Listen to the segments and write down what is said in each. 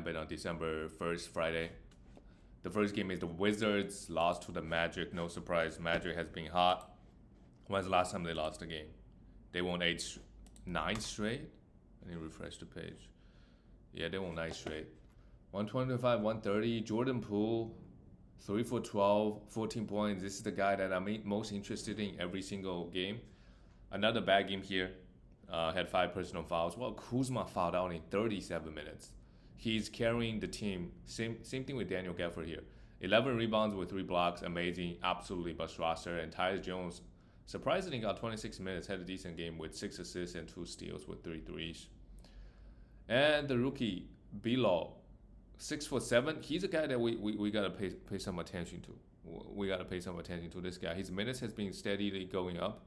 happened on December 1st, Friday. The first game is the Wizards lost to the Magic. No surprise, Magic has been hot. When's the last time they lost a game? They won 9 straight. Let me refresh the page. Yeah, they won 9 straight. 125, 130. Jordan Poole, 3 for 12, 14 points. This is the guy that I'm most interested in every single game. Another bad game here. Had 5 personal fouls. Well, Kuzma fouled out in 37 minutes. He's carrying the team. Same thing with Daniel Gafford here. 11 rebounds with 3 blocks. Amazing. Absolutely must roster. And Tyus Jones, surprisingly, got 26 minutes. Had a decent game with 6 assists and 2 steals with 3 threes. And the rookie, Bilo, 6'7". He's a guy that we got to pay some attention to. We got to pay some attention to this guy. His minutes has been steadily going up.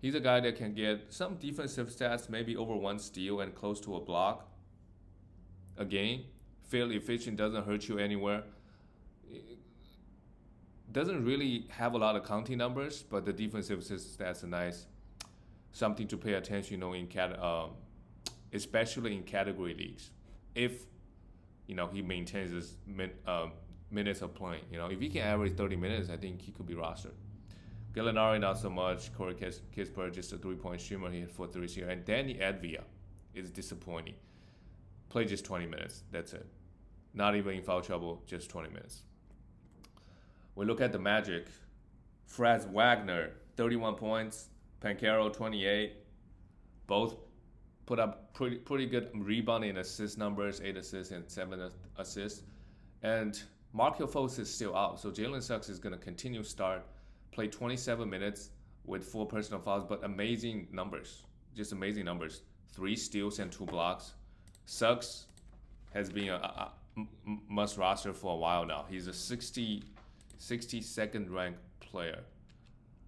He's a guy that can get some defensive stats, maybe over 1 steal and close to a block. Again, fairly efficient, doesn't hurt you anywhere. Doesn't really have a lot of counting numbers, but the defensive stats are nice. Something to pay attention, especially in category leagues. If he maintains his minutes of playing. If he can average 30 minutes, I think he could be rostered. Gallinari, not so much. Corey Kispert, just a 3-point streamer. He had 4 threes here. And Danny Advia is disappointing. Played just 20 minutes. That's it. Not even in foul trouble, just 20 minutes. We look at the Magic. Franz Wagner, 31 points. Pancaro, 28. Both put up pretty good rebound and assist numbers, 8 assists and 7 assists. And Markelle Fultz is still out. So Jalen Suggs is going to continue start. Played 27 minutes with 4 personal fouls, but amazing numbers. Just amazing numbers. 3 steals and 2 blocks. Suggs has been a must roster for a while now. He's a 62nd ranked player,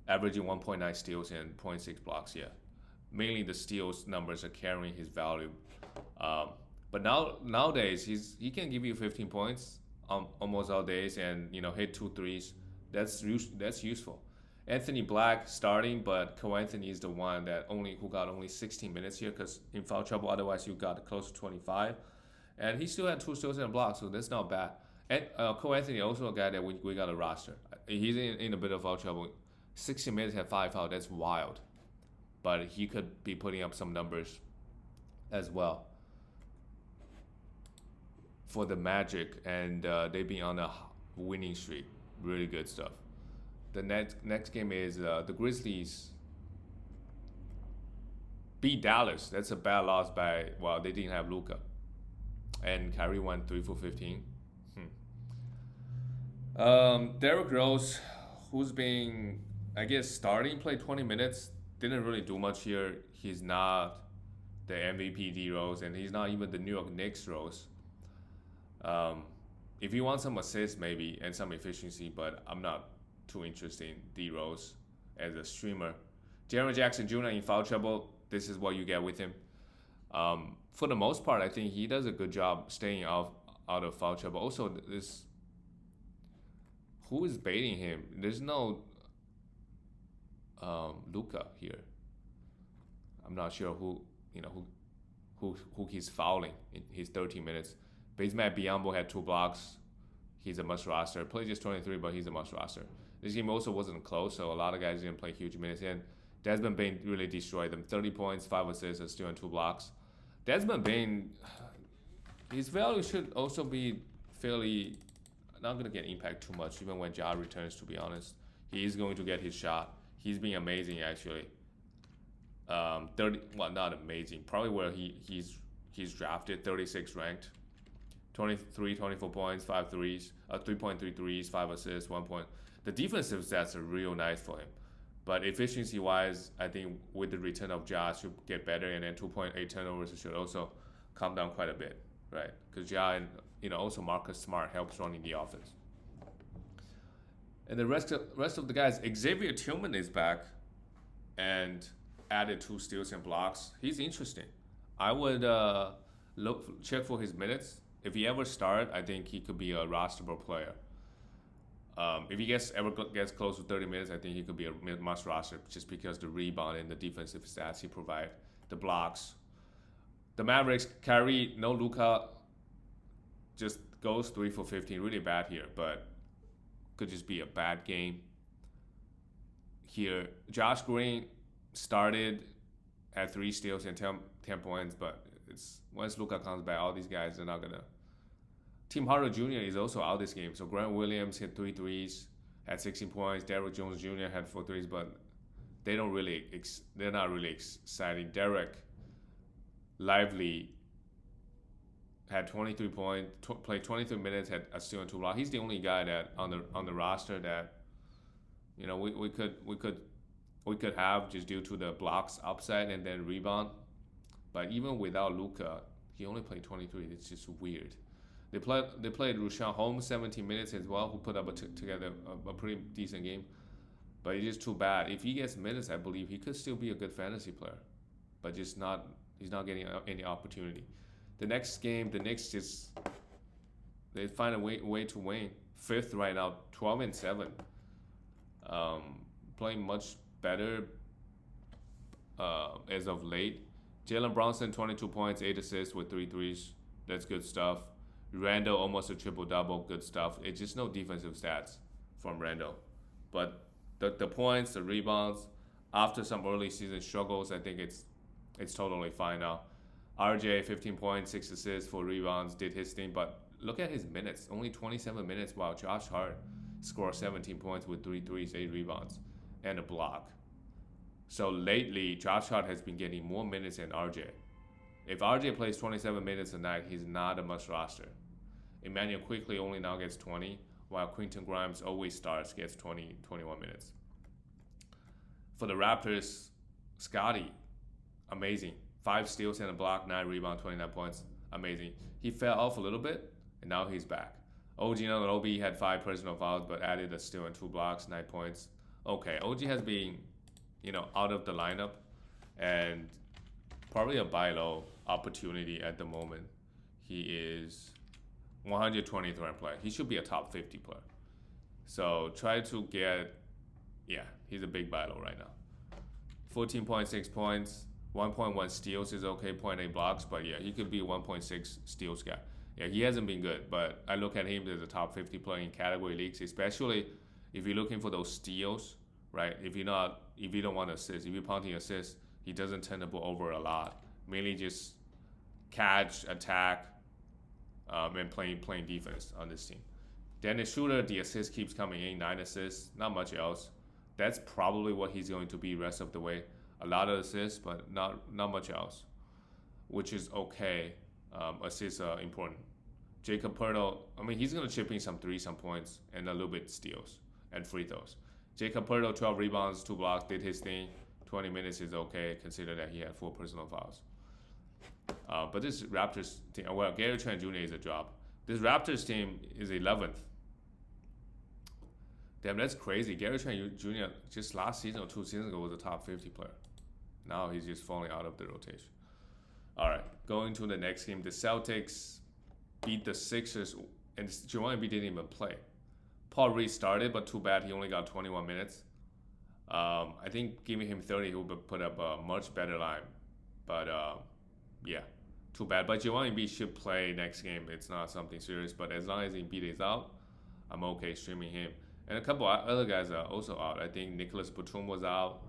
averaging 1.9 steals and 0.6 blocks. Yeah, mainly the steals numbers are carrying his value. But nowadays he can give you 15 points almost all days and hit 2 threes. That's useful. Anthony Black starting, but Cole Anthony is the one who got only 16 minutes here because in foul trouble. Otherwise, you got close to 25, and he still had 2 steals and a block, so that's not bad. And Cole Anthony also a guy that we got a roster. He's in a bit of foul trouble. 16 minutes had 5 fouls. That's wild, but he could be putting up some numbers as well for the Magic, and they've been on a winning streak. Really good stuff. The next game is the Grizzlies beat Dallas. That's a bad loss they didn't have Luka. And Kyrie went 3 for 15. Derrick Rose, who's been, I guess, starting, played 20 minutes. Didn't really do much here. He's not the MVP D Rose, and he's not even the New York Knicks Rose. If you want some assists maybe and some efficiency, but I'm not too interested in D Rose as a streamer. Jaren Jackson Jr. in foul trouble. This is what you get with him. For the most part, I think he does a good job staying out of foul trouble. Also, who is baiting him? There's no Luka here. I'm not sure who he's fouling in his 13 minutes. Bismack Biyombo had 2 blocks. He's a must roster. Played just 23, but he's a must roster. This game also wasn't close, so a lot of guys didn't play huge minutes. And Desmond Bane really destroyed them. 30 points, 5 assists, a steal, and 2 blocks. Desmond Bane, his value should also be fairly not going to get impact too much, even when Ja returns, to be honest. He is going to get his shot. He's been amazing, actually. Not amazing. Probably where he's drafted, 36 ranked. 24 points, 5 threes, 3.3 threes, 5 assists, 1 point. The defensive stats are real nice for him. But efficiency-wise, I think with the return of Ja should get better, and then 2.8 turnovers should also come down quite a bit, right? Because Ja and also Marcus Smart helps running the offense. And the rest of the guys, Xavier Tillman is back and added 2 steals and blocks. He's interesting. I would check for his minutes. If he ever start, I think he could be a rosterable player. If he ever gets close to 30 minutes, I think he could be a must roster just because the rebound and the defensive stats he provide, the blocks. The Mavericks, Kyrie, no Luka. just goes 3 for 15. Really bad here, but could just be a bad game here. Josh Green started at 3 steals and 10 points, but it's once Luka comes back, all these guys are not gonna. Tim Hardaway Jr. is also out this game, so Grant Williams hit 3 threes, had 16 points. Derrick Jones Jr. had 4 threes, but they're not really exciting. Derek Lively had 23 points, played 23 minutes, had a steal and 2 blocks. He's the only guy that on the roster that we could have just due to the blocks upside and then rebound. But even without Luka, he only played 23. It's just weird. They played Rashawn Holmes 17 minutes as well, who put up together a pretty decent game. But it's just too bad. If he gets minutes, I believe he could still be a good fantasy player, but just not. He's not getting any opportunity. The next game, the Knicks they find a way to win. 5th right now, 12-7. Playing much better as of late. Jalen Brunson 22 points, 8 assists with 3 threes. That's good stuff. Randall almost a triple-double, good stuff. It's just no defensive stats from Randall. But the points, the rebounds, after some early season struggles, I think it's totally fine now. RJ 15 points, 6 assists, 4 rebounds, did his thing. But look at his minutes, only 27 minutes, while Josh Hart scored 17 points with 3 threes, 8 rebounds, and a block. So lately, Josh Hart has been getting more minutes than RJ. If RJ plays 27 minutes a night, he's not a must roster. Emmanuel Quickly only now gets 20, while Quentin Grimes always starts, gets 20, 21 minutes. For the Raptors, Scottie, amazing. 5 steals and a block, 9 rebounds, 29 points, amazing. He fell off a little bit, and now he's back. OG Anunoby had 5 personal fouls, but added a steal and 2 blocks, 9 points. Okay, OG has been, out of the lineup, and probably a buy low opportunity at the moment. He is 123rd ranked player. He should be a top 50 player. So try to get, he's a big buy low right now. 14.6 points, 1.1 steals is okay, 0.8 blocks, but he could be 1.6 steals guy. He hasn't been good, but I look at him as a top 50 player in category leagues, especially if you're looking for those steals, right? If you don't want assists, if you're punting assists, he doesn't turn the ball over a lot. Mainly just catch, attack, and playing defense on this team. Dennis Schroeder, the assist keeps coming in, 9 assists, not much else. That's probably what he's going to be rest of the way. A lot of assists, but not much else, which is okay. Assists are important. Jacob Poeltl, he's going to chip in some threes, some points, and a little bit steals and free throws. Jacob Poeltl, 12 rebounds, 2 blocks, did his thing. 20 minutes is okay, consider that he had 4 personal fouls. But this Raptors team, Gary Trent Jr. is a drop. This Raptors team is 11th. Damn, that's crazy. Gary Trent Jr. just last season or 2 seasons ago was a top 50 player. Now he's just falling out of the rotation. All right, going to the next game. The Celtics beat the Sixers, and Joel Embiid didn't even play. Paul Reed started, but too bad he only got 21 minutes. I think giving him 30, he would put up a much better line. But too bad. But Joel Embiid should play next game. It's not something serious, but as long as Embiid is out, I'm okay streaming him. And a couple other guys are also out. I think Nicholas Batum was out.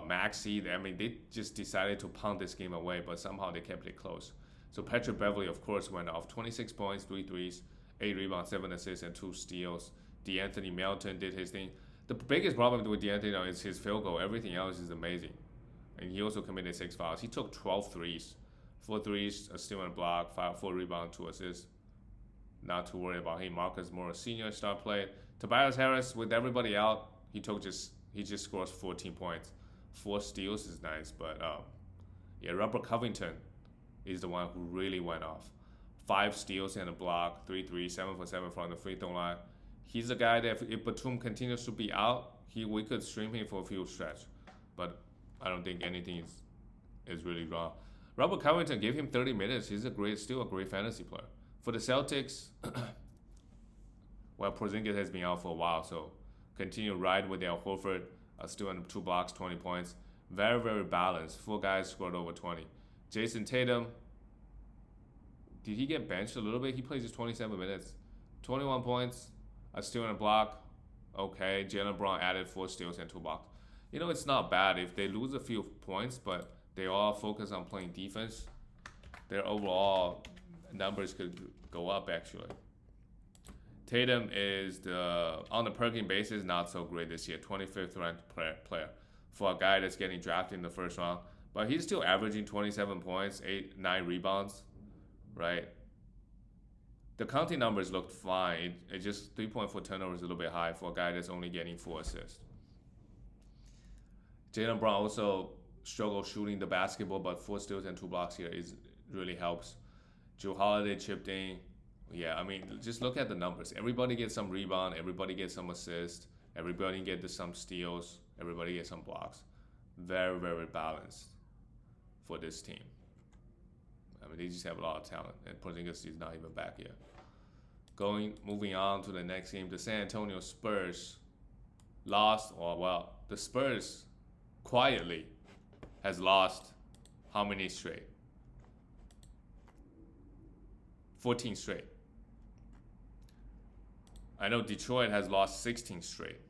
Maxey, they just decided to punt this game away, but somehow they kept it close. So Patrick Beverley, of course, went off. 26 points, 3 threes, 8 rebounds, 7 assists, and 2 steals. DeAnthony Melton did his thing. The biggest problem with DeAnthony is his field goal. Everything else is amazing. And he also committed 6 fouls. He took 12 threes. 4 threes, a steal and block, 4 rebounds, 2 assists. Not to worry about him. Marcus Morris Sr. star play. Tobias Harris, with everybody out, he just scores 14 points. 4 steals is nice, but Robert Covington is the one who really went off. 5 steals and a block, 3 threes, 7 for 7 from the free throw line. He's a guy that if Batum continues to be out, we could stream him for a few stretch, but I don't think anything is really wrong. Robert Covington, give him 30 minutes. He's still a great fantasy player. For the Celtics, Porzingis has been out for a while, so continue ride with Al Horford. Still in 2 blocks, 20 points. Very, very balanced. 4 guys scored over 20. Jason Tatum did he get benched a little bit? He plays just 27 minutes, 21 points, a steal and a block. Okay, Jalen Brown added 4 steals and 2 blocks. It's not bad if they lose a few points, but they all focus on playing defense. Their overall numbers could go up actually. Tatum is on the per game basis not so great this year. 25th ranked player for a guy that's getting drafted in the first round, but he's still averaging 27 points, 9 rebounds, right? The counting numbers looked fine. It just 3.4 turnovers is a little bit high for a guy that's only getting 4 assists. Jalen Brown also struggled shooting the basketball, but 4 steals and 2 blocks here really helps. Drew Holiday chipped in. Yeah, just look at the numbers. Everybody gets some rebound. Everybody gets some assist. Everybody gets some steals. Everybody gets some blocks. Very, very balanced for this team. They just have a lot of talent, and Porzingis is not even back yet. Moving on to the next game, the San Antonio Spurs lost. The Spurs quietly has lost how many straight? 14 straight. I know Detroit has lost 16 straight.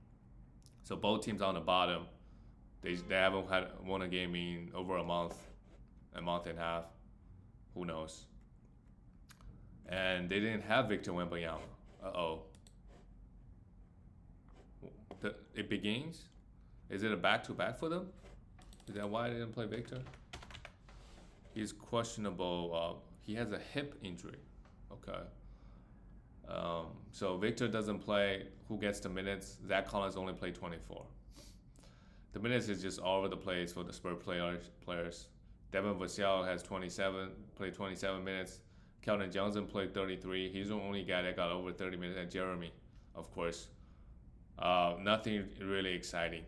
So both teams on the bottom, they haven't won a game in over a month and a half. Who knows? And they didn't have Victor Wembanyama. It begins? Is it a back-to-back for them? Is that why they didn't play Victor? He's questionable. He has a hip injury. Okay. So Victor doesn't play. Who gets the minutes? Zach Collins only played 24. The minutes is just all over the place for the Spurs players. Devin Vassell has played 27 minutes. Keldon Johnson played 33. He's the only guy that got over 30 minutes. And Jeremy, of course. Nothing really exciting.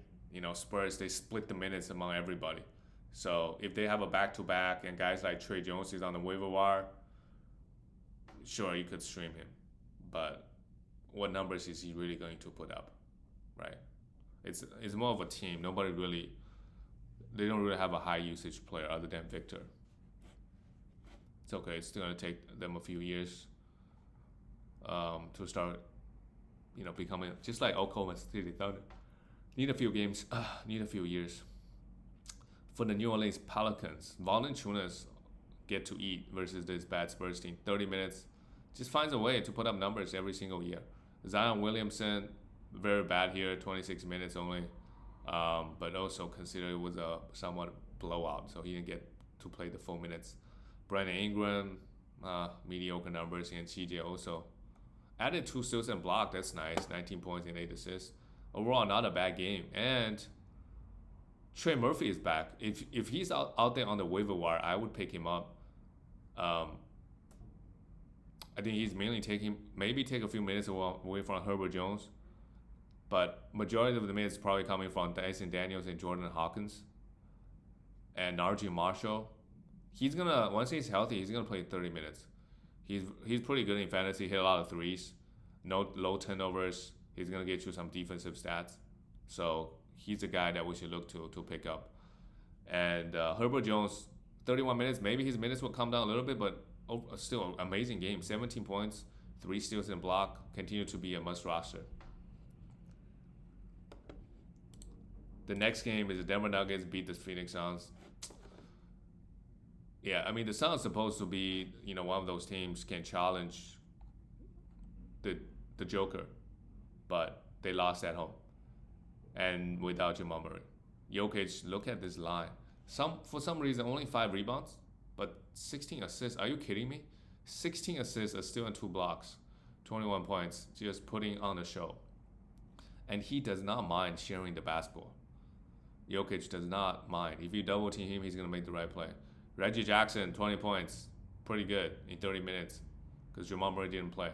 Spurs, they split the minutes among everybody. So if they have a back-to-back and guys like Trey Jones is on the waiver wire, sure, you could stream him. But what numbers is he really going to put up, right? It's more of a team. They don't really have a high usage player other than Victor. It's okay. It's still going to take them a few years to start, becoming just like Oklahoma City Thunder. Need a few games. Need a few years. For the New Orleans Pelicans, Valanciunas get to eat versus this bad Spurs team. 30 minutes. Just finds a way to put up numbers every single year. Zion Williamson, very bad here. 26 minutes only. But also considered it was a somewhat blowout, so he didn't get to play the full minutes. Brandon Ingram, mediocre numbers, and CJ also added 2 steals and block. That's nice, 19 points and 8 assists. Overall, not a bad game. And Trey Murphy is back. If he's out there on the waiver wire, I would pick him up. I think he's mainly take a few minutes away from Herbert Jones. But majority of the minutes is probably coming from Dyson Daniels and Jordan Hawkins and Najee Marshall. Once he's healthy, he's gonna play 30 minutes. He's pretty good in fantasy. Hit a lot of threes, no low turnovers. He's gonna get you some defensive stats. So he's a guy that we should look to pick up. And Herbert Jones, 31 minutes. Maybe his minutes will come down a little bit, but still amazing game. 17 points, 3 steals and block. Continue to be a must roster. The next game is the Denver Nuggets beat the Phoenix Suns. Yeah, the Suns supposed to be, one of those teams can challenge the Joker, but they lost at home and without Jamal Murray. Jokic, look at this line. For some reason, only 5 rebounds, but 16 assists. Are you kidding me? 16 assists, a steal and 2 blocks, 21 points, just putting on a show. And he does not mind sharing the basketball. Jokic does not mind. If you double team him, he's going to make the right play. Reggie Jackson, 20 points. Pretty good in 30 minutes because Jamal Murray didn't play.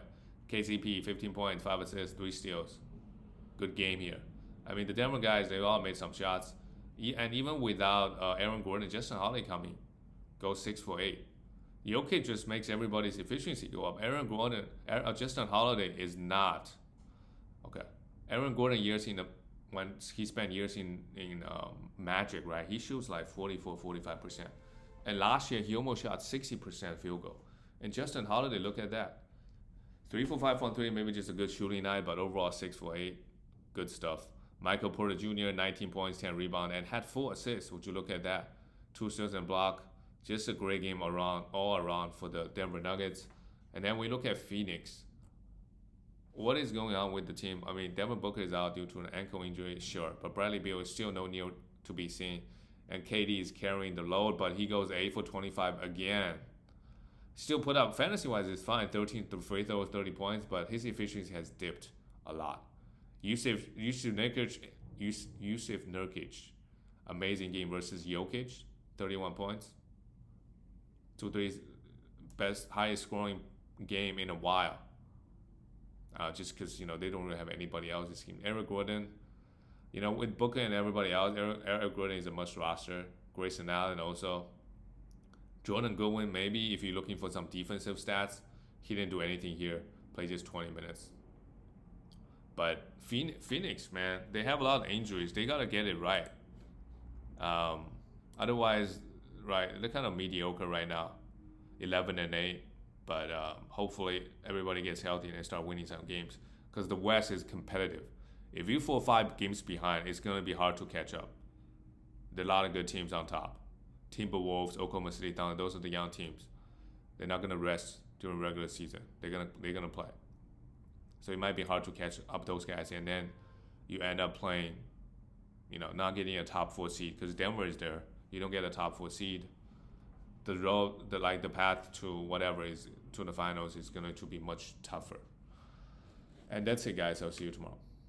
KCP, 15 points, 5 assists, 3 steals. Good game here. The Denver guys, they all made some shots. And even without Aaron Gordon, Justin Holiday coming, goes 6 for 8. Jokic just makes everybody's efficiency go up. Justin Holiday is not. Okay. Aaron Gordon when he spent years in Magic, right? He shoots like 44, 45%. And last year, he almost shot 60% field goal. And Justin Holiday, look at that. 3 for 5 on 3, maybe just a good shooting night, but overall 6 for 8. Good stuff. Michael Porter Jr., 19 points, 10 rebounds, and had 4 assists. Would you look at that? 2 steals and block. Just a great game all around for the Denver Nuggets. And then we look at Phoenix. What is going on with the team? I mean, Devin Booker is out due to an ankle injury, sure, but Bradley Beal is still no near to be seen. And KD is carrying the load, but he goes 8 for 25 again. Still put up, fantasy-wise, it's fine, 13 free throws, 30 points, but his efficiency has dipped a lot. Yusuf Nurkic, amazing game versus Jokic, 31 points. 2 threes, highest scoring game in a while. Just because, they don't really have anybody else this team. Eric Gordon, with Booker and everybody else, Eric Gordon is a must roster. Grayson Allen also. Jordan Goodwin, maybe if you're looking for some defensive stats, he didn't do anything here. Played just 20 minutes. But Phoenix, man, they have a lot of injuries. They got to get it right. Otherwise, right, they're kind of mediocre right now. 11-8. But hopefully everybody gets healthy and they start winning some games. Because the West is competitive. If you fall 5 games behind, it's going to be hard to catch up. There are a lot of good teams on top. Timberwolves, Oklahoma City Thunder, those are the young teams. They're not going to rest during regular season. They're gonna play. So it might be hard to catch up those guys, and then you end up playing, not getting a top 4 seed because Denver is there. You don't get a top 4 seed. The path to whatever is to the finals is going to be much tougher. And that's it, guys. I'll see you tomorrow.